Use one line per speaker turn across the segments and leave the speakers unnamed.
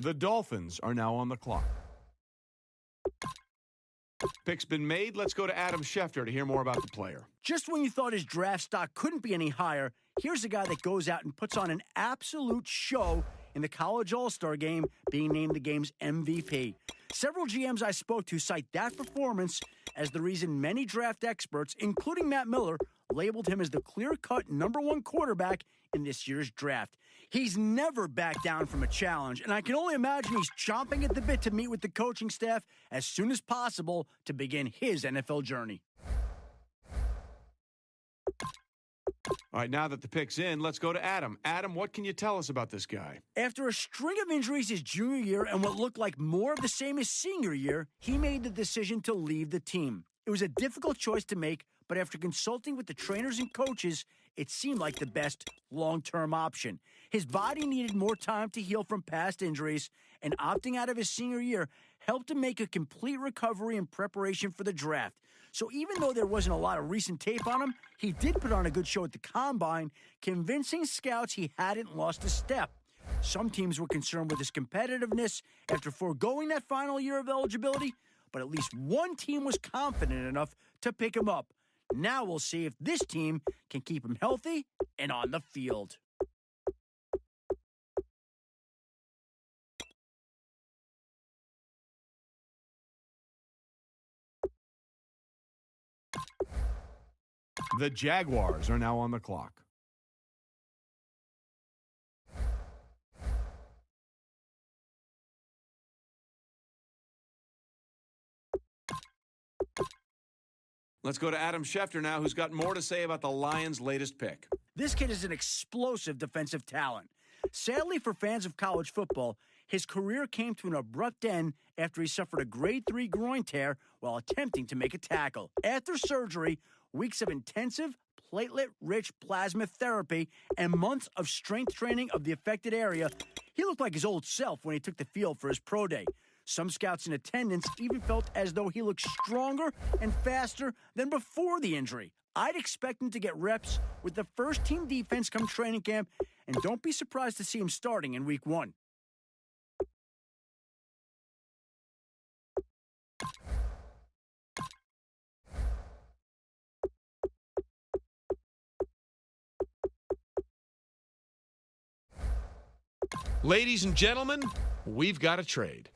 The Dolphins are now on the clock. Pick's been made. Let's go to Adam Schefter to hear more about the player.
Just when you thought his draft stock couldn't be any higher, here's a guy that goes out and puts on an absolute show in the College All-Star game, being named the game's MVP. Several GMs I spoke to cite that performance as the reason many draft experts, including Matt Miller, labeled him as the clear-cut #1 quarterback in this year's draft. He's never backed down from a challenge, and I can only imagine he's chomping at the bit to meet with the coaching staff as soon as possible to begin his NFL journey.
All right, now that the pick's in, let's go to Adam. Adam, what can you tell us about this guy?
After a string of injuries his junior year and what looked like more of the same his senior year, he made the decision to leave the team. It was a difficult choice to make, but after consulting with the trainers and coaches, it seemed like the best long-term option. His body needed more time to heal from past injuries, and opting out of his senior year helped him make a complete recovery in preparation for the draft. So even though there wasn't a lot of recent tape on him, he did put on a good show at the Combine, convincing scouts he hadn't lost a step. Some teams were concerned with his competitiveness after foregoing that final year of eligibility, but at least one team was confident enough to pick him up. Now we'll see if this team can keep him healthy and on the field.
The Jaguars are now on the clock. Let's go to Adam Schefter now, who's got more to say about the Lions' latest pick.
This kid is an explosive defensive talent. Sadly for fans of college football, his career came to an abrupt end after he suffered a grade 3 groin tear while attempting to make a tackle. After surgery, weeks of intensive, platelet-rich plasma therapy, and months of strength training of the affected area, he looked like his old self when he took the field for his pro day. Some scouts in attendance even felt as though he looked stronger and faster than before the injury. I'd expect him to get reps with the first-team defense come training camp, and don't be surprised to see him starting in Week 1.
Ladies and gentlemen, we've got a trade.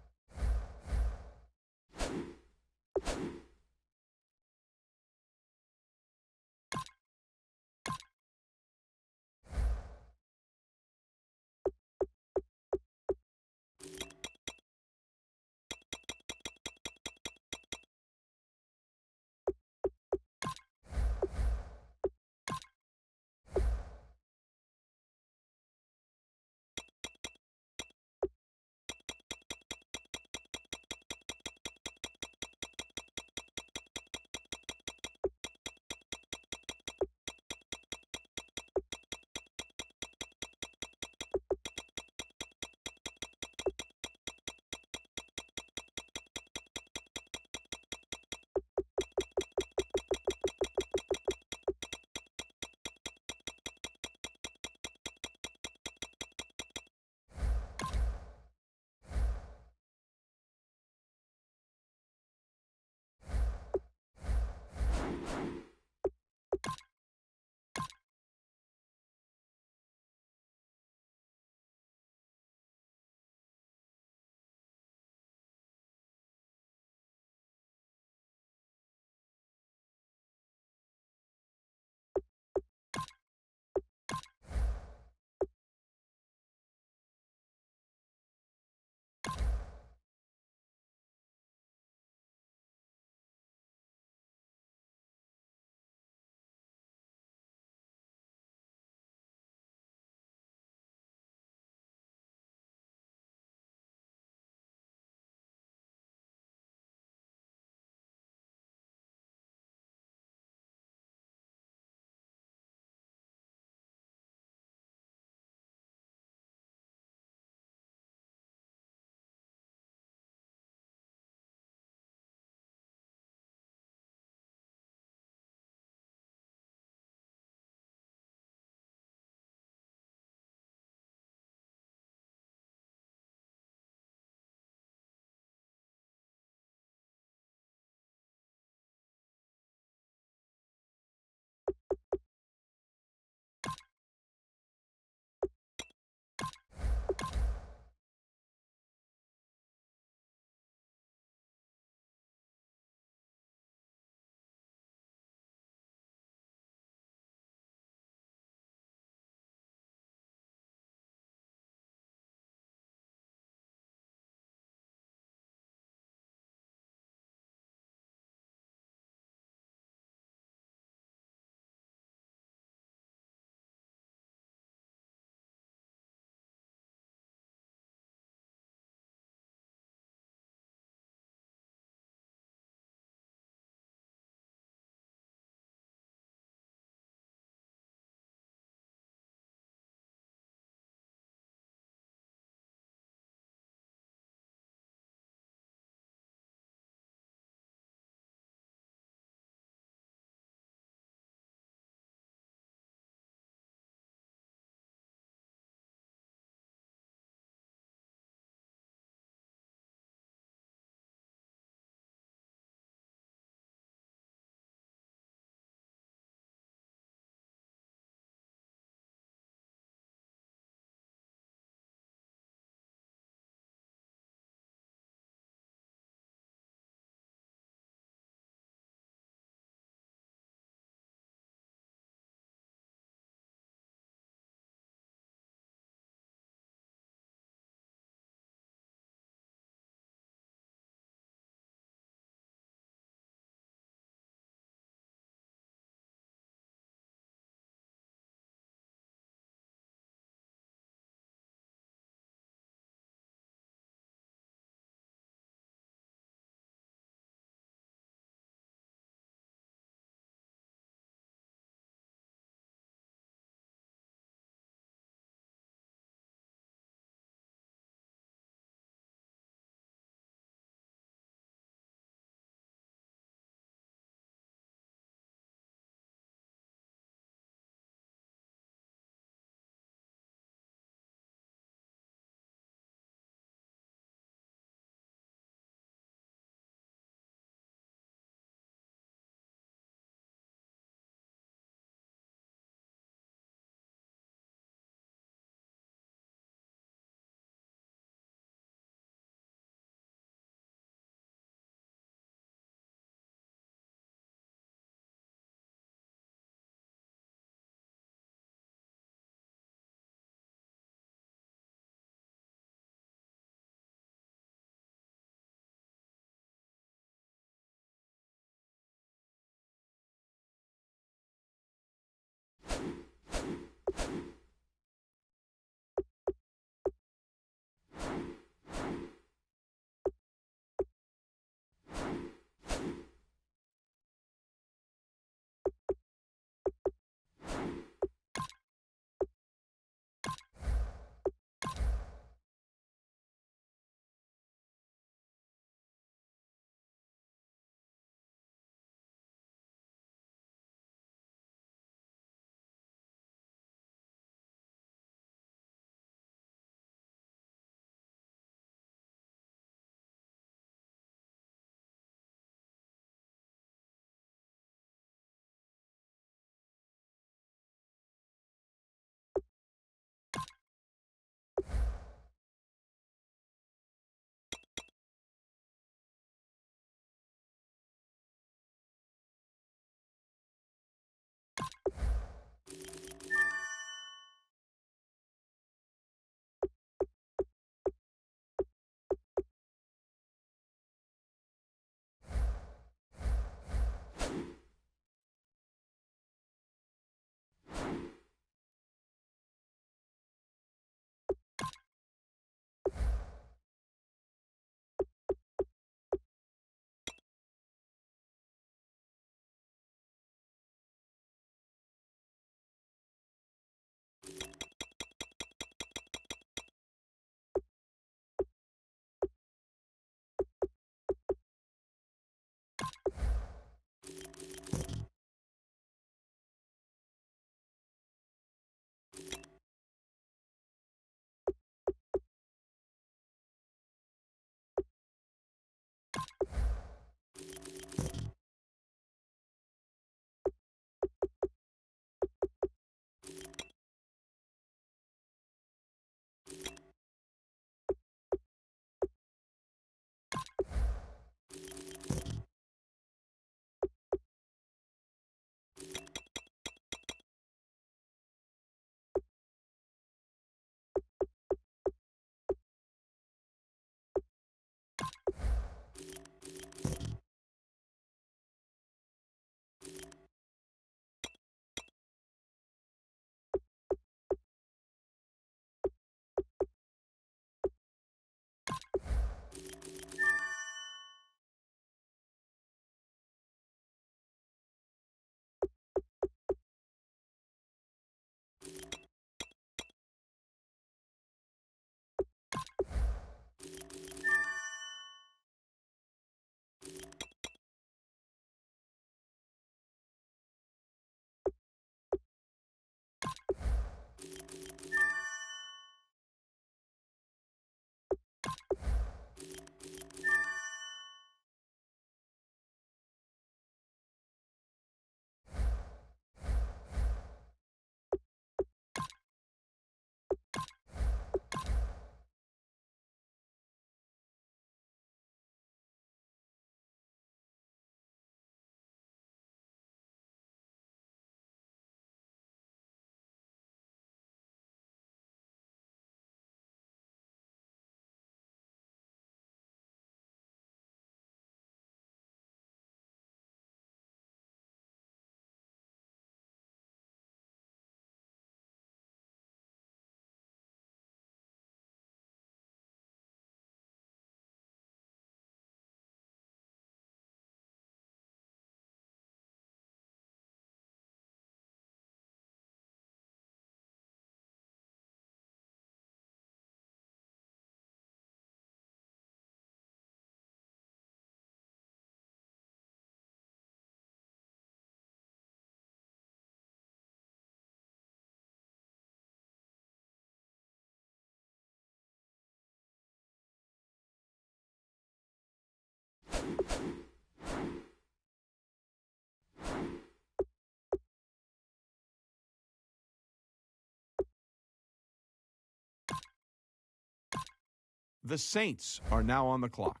The Saints are now on the clock.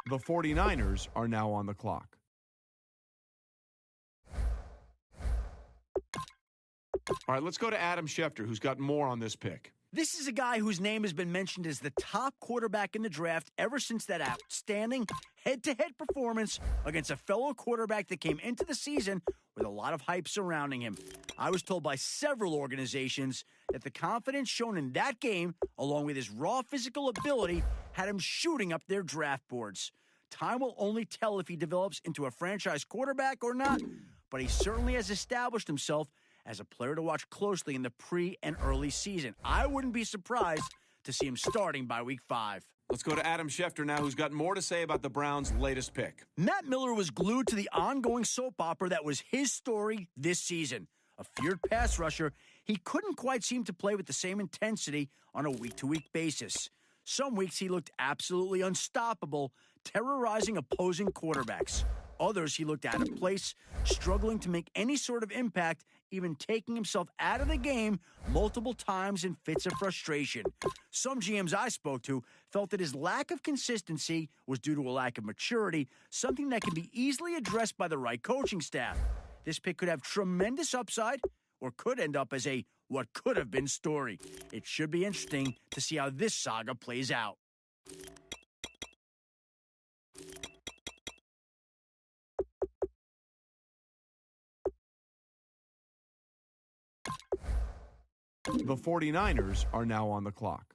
The 49ers are now on the clock. All right, let's go to Adam Schefter, who's got more on this pick.
This is a guy whose name has been mentioned as the top quarterback in the draft ever since that outstanding head-to-head performance against a fellow quarterback that came into the season with a lot of hype surrounding him. I was told by several organizations that the confidence shown in that game, along with his raw physical ability, had him shooting up their draft boards. Time will only tell if he develops into a franchise quarterback or not, but he certainly has established himself as a player to watch closely in the pre- and early season. I wouldn't be surprised to see him starting by week 5.
Let's go to Adam Schefter now, who's got more to say about the Browns' latest pick.
Matt Miller was glued to the ongoing soap opera that was his story this season. A feared pass rusher, he couldn't quite seem to play with the same intensity on a week-to-week basis. Some weeks he looked absolutely unstoppable, terrorizing opposing quarterbacks. Others he looked out of place, struggling to make any sort of impact, even taking himself out of the game multiple times in fits of frustration. Some GMs I spoke to felt that his lack of consistency was due to a lack of maturity, something that can be easily addressed by the right coaching staff. This pick could have tremendous upside or could end up as a what could have been story. It should be interesting to see how this saga plays out.
The 49ers are now on the clock.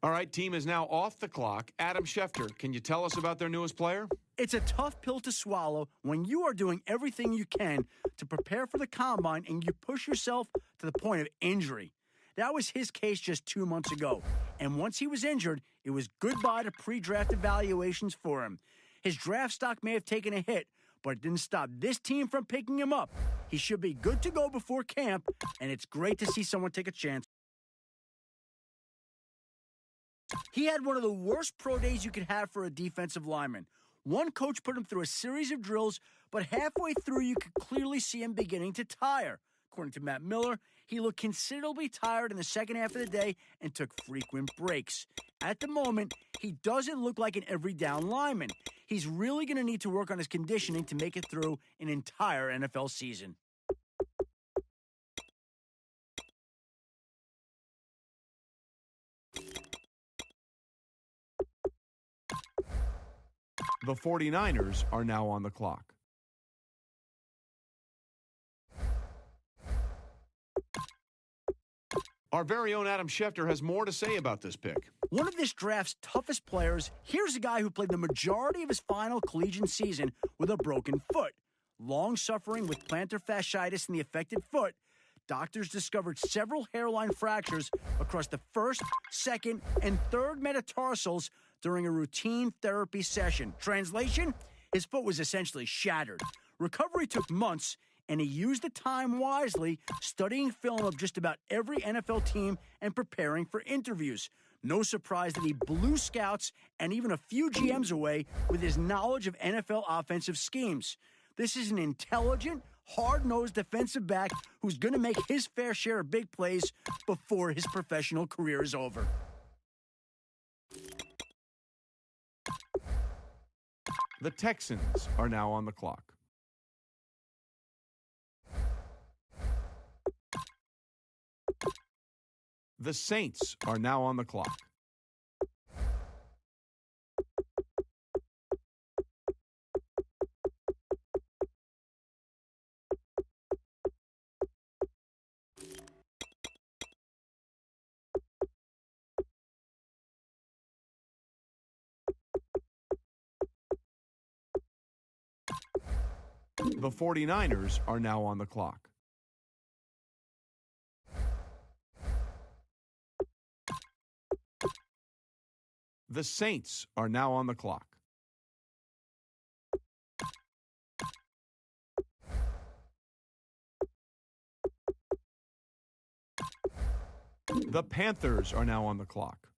All right, team is now off the clock. Adam Schefter, can you tell us about their newest player?
It's a tough pill to swallow when you are doing everything you can to prepare for the combine and you push yourself to the point of injury. That was his case just 2 months ago. And once he was injured, it was goodbye to pre-draft evaluations for him. His draft stock may have taken a hit, but it didn't stop this team from picking him up. He should be good to go before camp, and it's great to see someone take a chance. He had one of the worst pro days you could have for a defensive lineman. One coach put him through a series of drills, but halfway through you could clearly see him beginning to tire. According to Matt Miller, he looked considerably tired in the second half of the day and took frequent breaks. At the moment, he doesn't look like an every down lineman. He's really going to need to work on his conditioning to make it through an entire NFL season.
The 49ers are now on the clock. Our very own Adam Schefter has more to say about this pick.
One of this draft's toughest players, here's a guy who played the majority of his final collegiate season with a broken foot. Long suffering with plantar fasciitis in the affected foot, doctors discovered several hairline fractures across the first, second, and third metatarsals during a routine therapy session. Translation? His foot was essentially shattered. Recovery took months, and he used the time wisely, studying film of just about every NFL team and preparing for interviews. No surprise that he blew scouts and even a few GMs away with his knowledge of NFL offensive schemes. This is an intelligent, hard-nosed defensive back who's going to make his fair share of big plays before his professional career is over.
The Texans are now on the clock. The Saints are now on the clock. The 49ers are now on the clock. The Saints are now on the clock. The Panthers are now on the clock.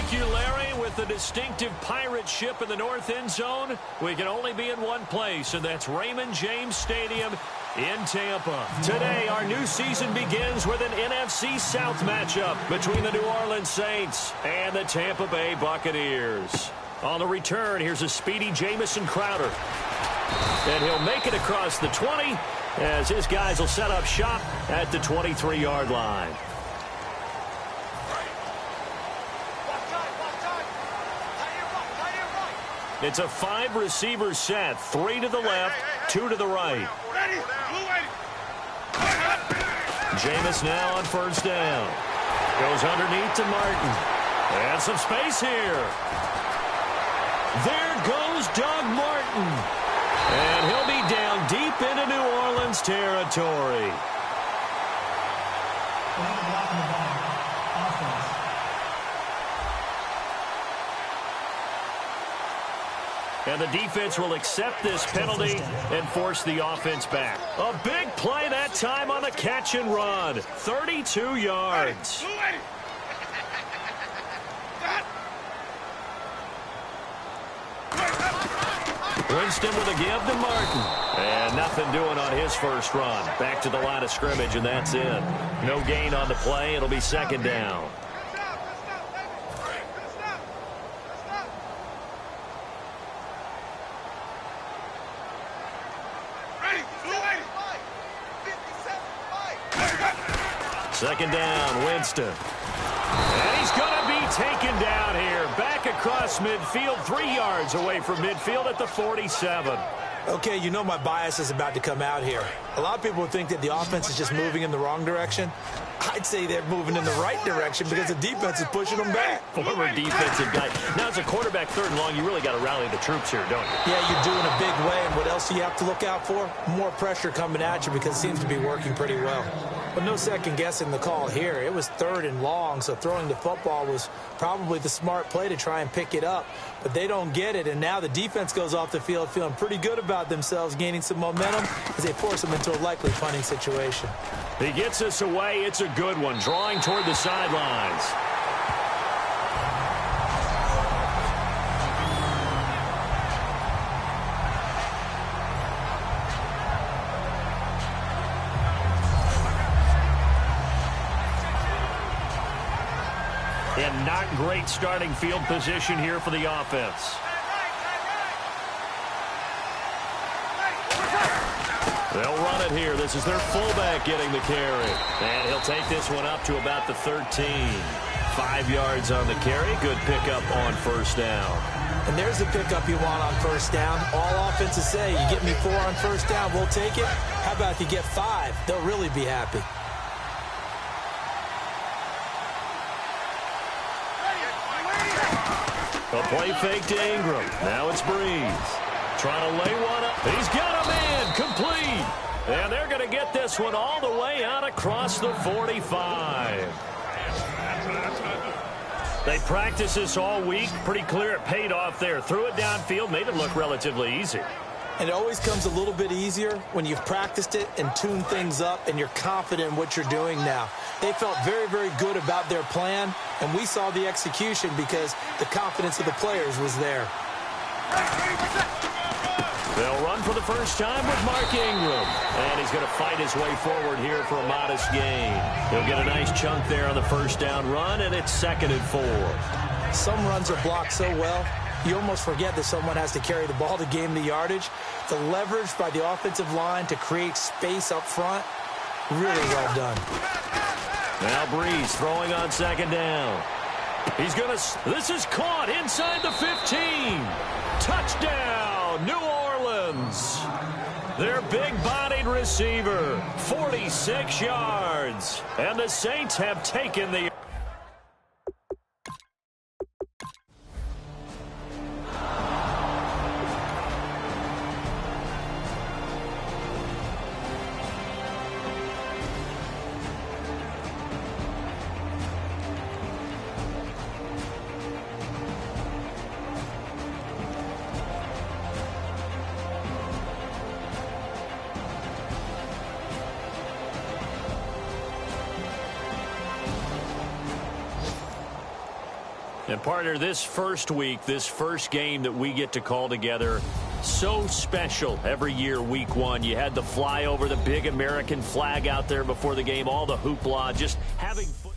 Thank you, Larry. With the distinctive pirate ship in the north end zone, we can only be in one place, and that's Raymond James Stadium in Tampa. Today, our new season begins with an NFC South matchup between the New Orleans Saints and the Tampa Bay Buccaneers. On the return, here's a speedy Jamison Crowder. And he'll make it across the 20 as his guys will set up shop at the 23-yard line. It's a 5-receiver set, 3 to the left, 2 to the right. Jameis now on first down. Goes underneath to Martin. And some space here. There goes Doug Martin. And he'll be down deep into New Orleans territory. And the defense will accept this penalty and force the offense back. A big play that time on the catch and run. 32 yards. Winston with a give to Martin. And nothing doing on his first run. Back to the line of scrimmage, and that's it. No gain on the play. It'll be second down. Second down, Winston. And he's going to be taken down here. Back across midfield, 3 yards away from midfield at the 47.
Okay, you know my bias is about to come out here. A lot of people would think that the offense is just moving in the wrong direction. I'd say they're moving in the right direction because the defense is pushing them back.
Former defensive guy. Now, as a quarterback, 3rd and long, you really got to rally the troops here, don't you?
Yeah, you're doing a big way, and what else do you have to look out for? More pressure coming at you because it seems to be working pretty well. But no second-guessing the call here. It was 3rd and long, so throwing the football was probably the smart play to try and pick it up. But they don't get it, and now the defense goes off the field feeling pretty good about themselves, gaining some momentum as they force them into a likely punting situation.
He gets us away. It's a good one, drawing toward the sidelines. And not great starting field position here for the offense. They'll run it here. This is their fullback getting the carry. And he'll take this one up to about the 13. 5 yards on the carry. Good pickup on first down.
And there's the pickup you want on first down. All offenses say, you get me 4 on first down, we'll take it. How about if you get 5? They'll really be happy.
A play fake to Ingram. Now it's Breeze. Trying to lay one up. He's got a man. Complete. And they're going to get this one all the way out across the 45. They practiced this all week. Pretty clear it paid off there. Threw it downfield. Made it look relatively easy.
And it always comes a little bit easier when you've practiced it and tuned things up and you're confident in what you're doing now. They felt very, very good about their plan, and we saw the execution because the confidence of the players was there.
They'll run for the first time with Mark Ingram. And he's going to fight his way forward here for a modest gain. He'll get a nice chunk there on the first down run, and it's 2nd and 4.
Some runs are blocked so well, you almost forget that someone has to carry the ball to gain the yardage. The leverage by the offensive line to create space up front, really well done.
Now Breeze throwing on 2nd down. He's going to... This is caught inside the 15. Touchdown, New Orleans. Their big-bodied receiver, 46 yards. And the Saints have taken the... And partner, this first week, this first game that we get to call together, so special every year, week 1. You had the flyover, the big American flag out there before the game, all the hoopla, just having fun.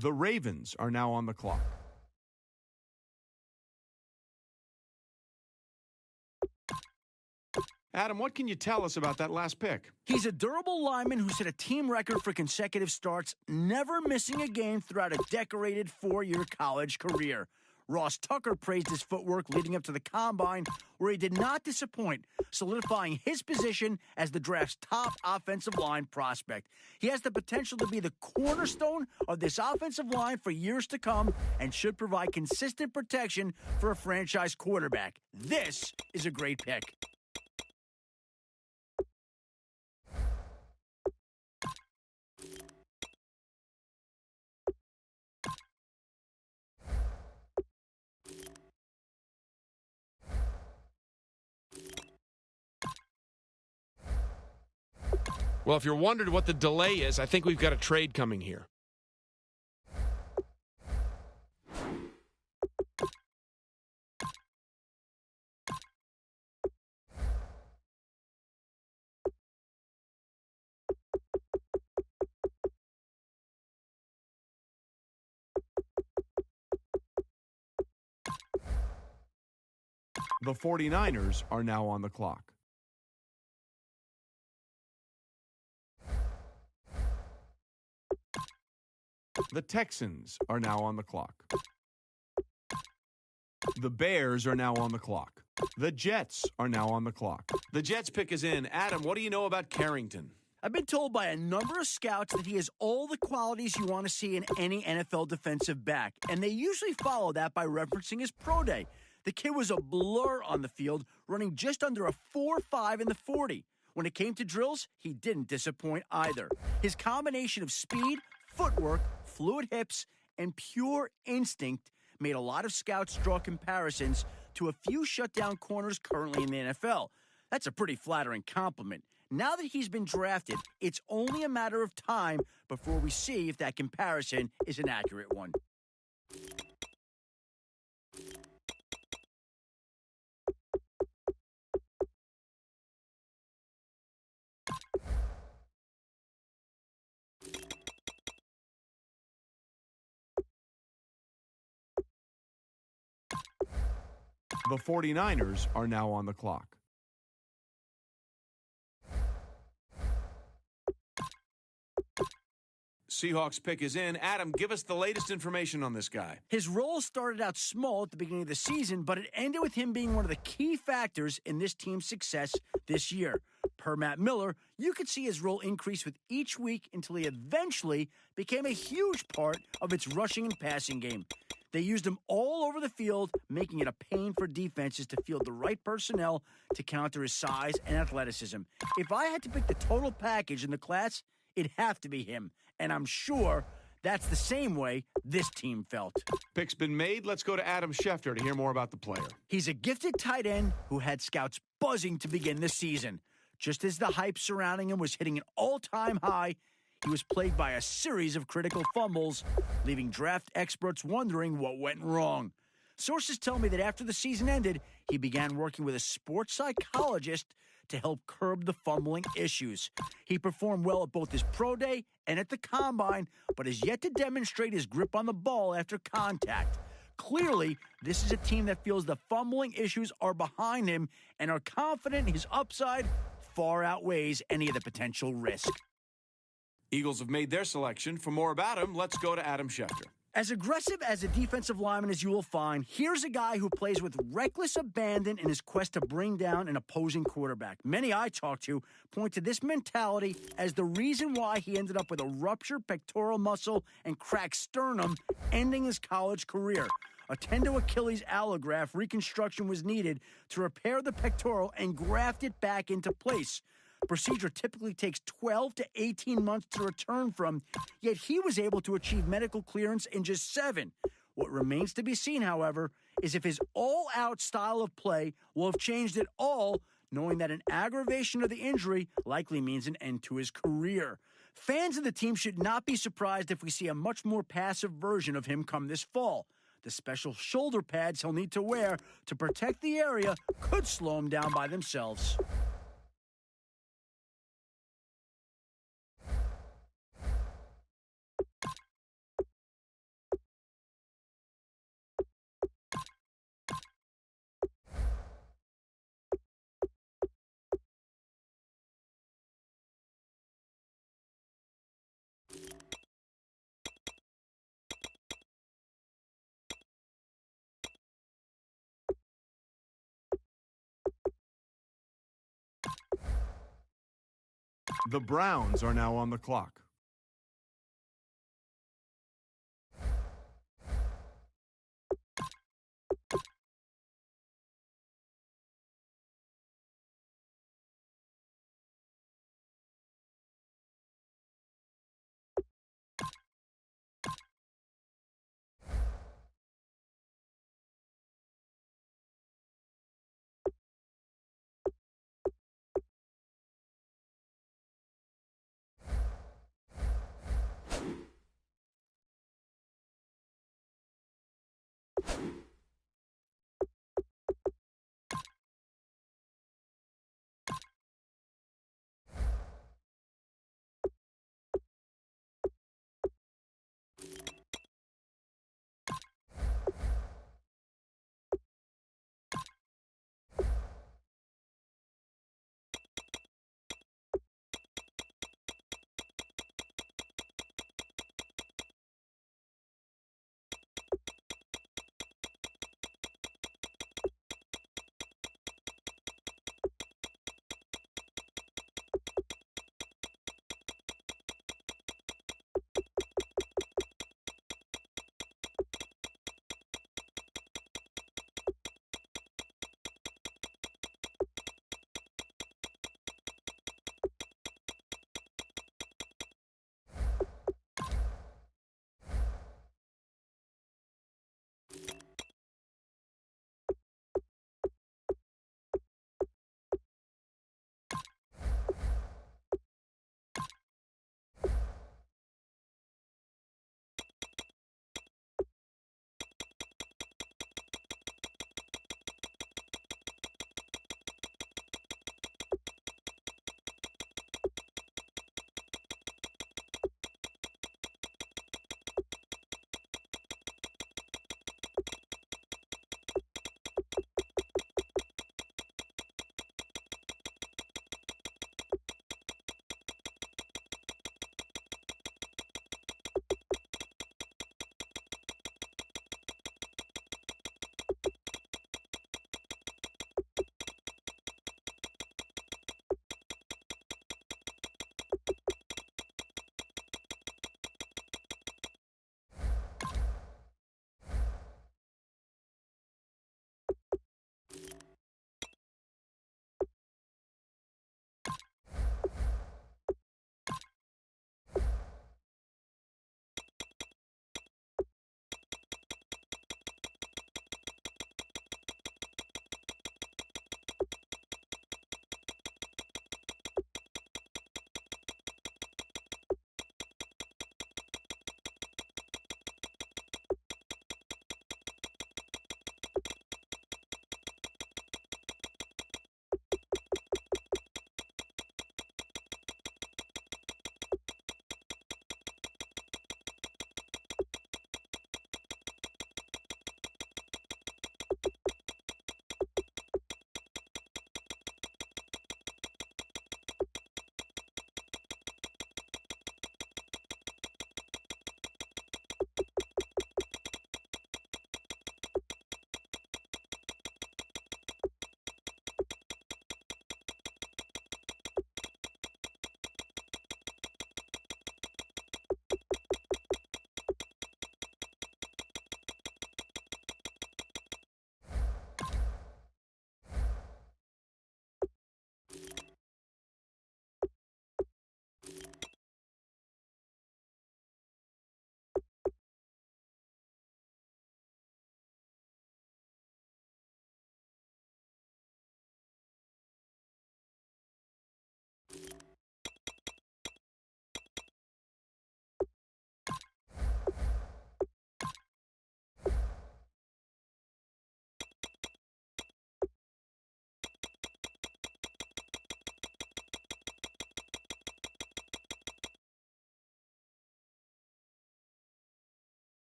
The Ravens are now on the clock. Adam, what can you tell us about that last pick?
He's a durable lineman who set a team record for consecutive starts, never missing a game throughout a decorated 4-year college career. Ross Tucker praised his footwork leading up to the combine, where he did not disappoint, solidifying his position as the draft's top offensive line prospect. He has the potential to be the cornerstone of this offensive line for years to come and should provide consistent protection for a franchise quarterback. This is a great pick.
Well, if you're wondering what the delay is, I think we've got a trade coming here.
The 49ers are now on the clock. The Texans are now on the clock. The Bears are now on the clock. The Jets are now on the clock.
The Jets pick is in. Adam, what do you know about Carrington?
I've been told by a number of scouts that he has all the qualities you want to see in any NFL defensive back, and they usually follow that by referencing his pro day. The kid was a blur on the field, running just under a 4.5 in the 40. When it came to drills, he didn't disappoint either. His combination of speed, footwork, fluid hips, and pure instinct made a lot of scouts draw comparisons to a few shutdown corners currently in the NFL. That's a pretty flattering compliment. Now that he's been drafted, it's only a matter of time before we see if that comparison is an accurate one.
The 49ers are now on the clock.
Seahawks pick is in. Adam, give us the latest information on this guy.
His role started out small at the beginning of the season, but it ended with him being one of the key factors in this team's success this year. Per Matt Miller, you could see his role increase with each week until he eventually became a huge part of its rushing and passing game. They used him all over the field, making it a pain for defenses to field the right personnel to counter his size and athleticism. If I had to pick the total package in the class, it'd have to be him. And I'm sure that's the same way this team felt.
Pick's been made. Let's go to Adam Schefter to hear more about the player.
He's a gifted tight end who had scouts buzzing to begin this season. Just as the hype surrounding him was hitting an all-time high, he was plagued by a series of critical fumbles, leaving draft experts wondering what went wrong. Sources tell me that after the season ended, he began working with a sports psychologist to help curb the fumbling issues. He performed well at both his pro day and at the combine, but has yet to demonstrate his grip on the ball after contact. Clearly, this is a team that feels the fumbling issues are behind him and are confident his upside far outweighs any of the potential risk.
Eagles have made their selection. For more about him, let's go to Adam Schefter.
As aggressive as a defensive lineman as you will find, here's a guy who plays with reckless abandon in his quest to bring down an opposing quarterback. Many I talk to point to this mentality as the reason why he ended up with a ruptured pectoral muscle and cracked sternum, ending his college career. A tendo Achilles allograft reconstruction was needed to repair the pectoral and graft it back into place. Procedure typically takes 12 to 18 months to return from, yet he was able to achieve medical clearance in just 7. What remains to be seen, however, is if his all-out style of play will have changed at all, knowing that an aggravation of the injury likely means an end to his career. Fans of the team should not be surprised if we see a much more passive version of him come this fall. The special shoulder pads he'll need to wear to protect the area could slow him down by themselves.
The Browns are now on the clock.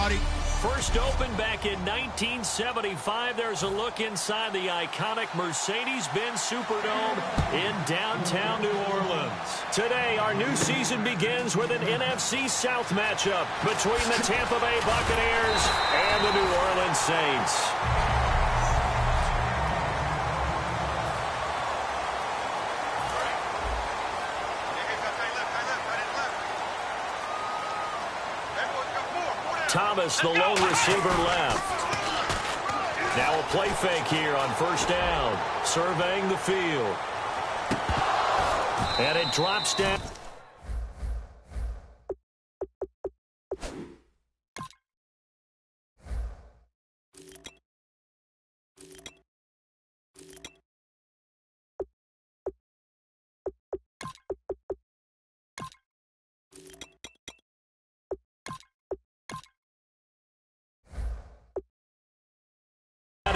everybody.
First opened back in 1975. There's a look inside the iconic Mercedes-Benz Superdome in downtown New Orleans. Today, our new season begins with an NFC South matchup between the Tampa Bay Buccaneers and the New Orleans Saints. Thomas, the lone receiver, left. Now a play fake here on first down. Surveying the field. And it drops down.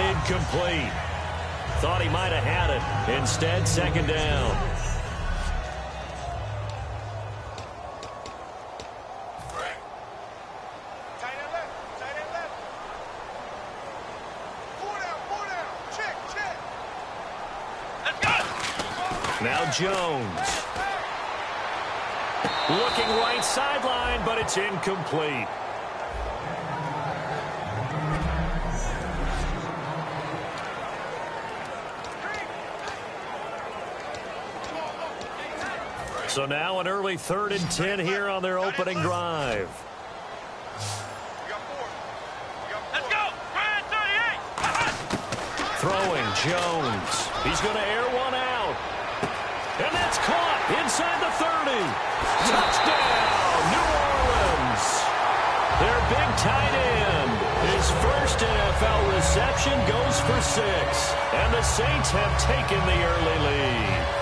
Incomplete. Thought he might have had it. Instead, second down.
Tight end left. Four down. Check. Let's go.
Now Jones. Looking right sideline, but it's incomplete. So now an early 3rd and 10 here on their opening drive.
Let's go. Ryan 38.
Throwing Jones. He's going to air one out. And that's caught inside the 30. Touchdown, New Orleans. Their big tight end. His first NFL reception goes for 6. And the Saints have taken the early lead.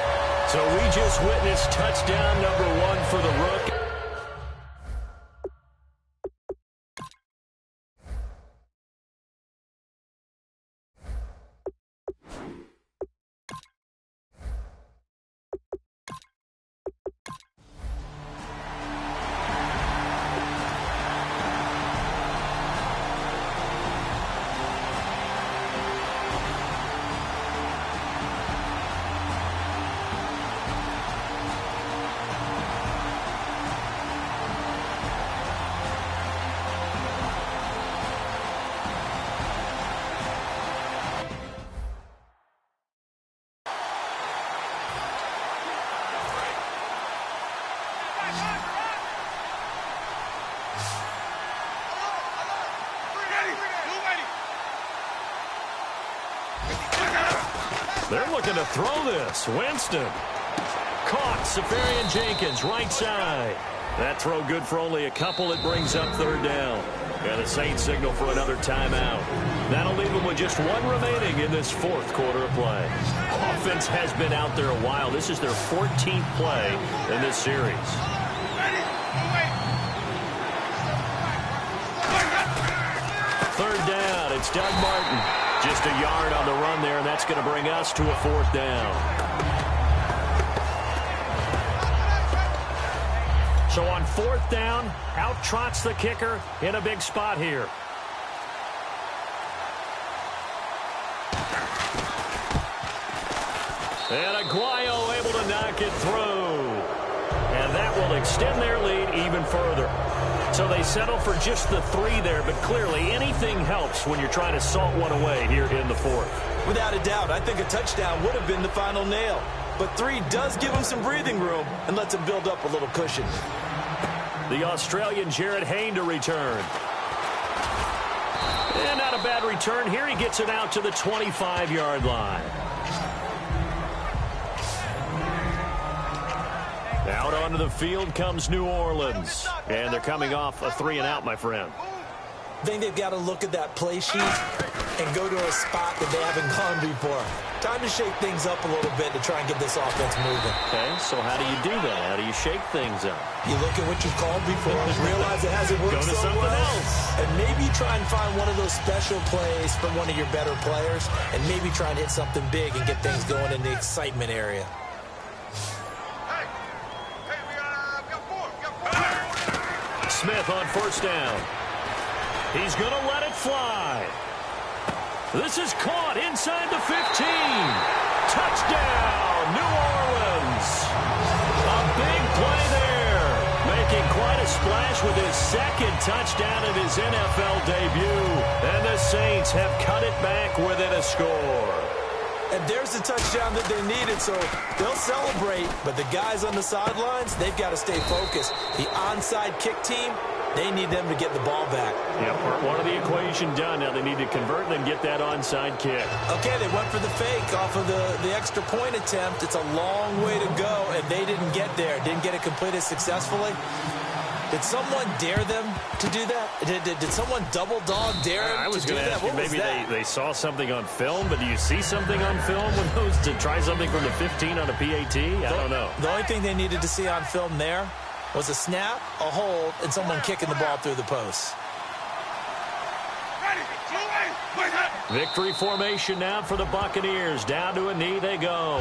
So we just witnessed touchdown number 1 for the rookie. They're looking to throw this. Winston. Caught. Safarian Jenkins, right side. That throw good for only a couple. It brings up 3rd down. And the Saints signal for another timeout. That'll leave them with just 1 remaining in this 4th quarter of play. Offense has been out there a while. This is their 14th play in this series. 3rd down. It's Doug Martin. Just a yard on the run there, and that's going to bring us to a 4th down. So on 4th down, out trots the kicker in a big spot here. And Aguayo able to knock it through. And that will extend their lead even further. So they settle for just the 3 there, but clearly anything helps when you're trying to salt one away here in the 4th.
Without a doubt, I think a touchdown would have been the final nail. But 3 does give him some breathing room and lets him build up a little cushion.
The Australian Jared Hayne to return. And not a bad return here. He gets it out to the 25-yard line. Out onto the field comes New Orleans. And they're coming off a 3-and-out, my friend.
I think they've got to look at that play sheet and go to a spot that they haven't gone before. Time to shake things up a little bit to try and get this offense moving.
Okay, so how do you do that? How do you shake things up?
You look at what you've called before, realize it hasn't worked
Go to
so
something
well,
else.
and maybe try and find one of those special plays from one of your better players, and maybe try and hit something big and get things going in the excitement area.
We got 4.
Smith on first down. He's going to let it fly. This is caught inside the 15. Touchdown, New Orleans. A big play there. Making quite a splash with his second touchdown in his NFL debut. And the Saints have cut it back within a score.
And there's the touchdown that they needed, so they'll celebrate. But the guys on the sidelines, they've got to stay focused. The onside kick team, they need them to get the ball back.
Yeah, part one of the equation done. Now they need to convert and then get that onside kick.
Okay, they went for the fake off of the extra point attempt. It's a long way to go, and they didn't get there. Didn't get it completed successfully. Did someone dare them to do that? Did someone double dog dare them
I was
to do
going to
that?
ask you,
What was
maybe
that?
they saw something on film, but do you see something on film when those to try something from the 15 on a PAT? I don't know.
The only thing they needed to see on film there was a snap, a hold, and someone kicking the ball through the post.
Ready. 2-8.
Victory formation now for the Buccaneers. Down to a knee they go.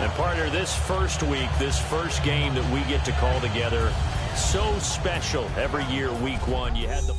And partner, this first week, this first game that we get to call together, so special every year, week one. You had the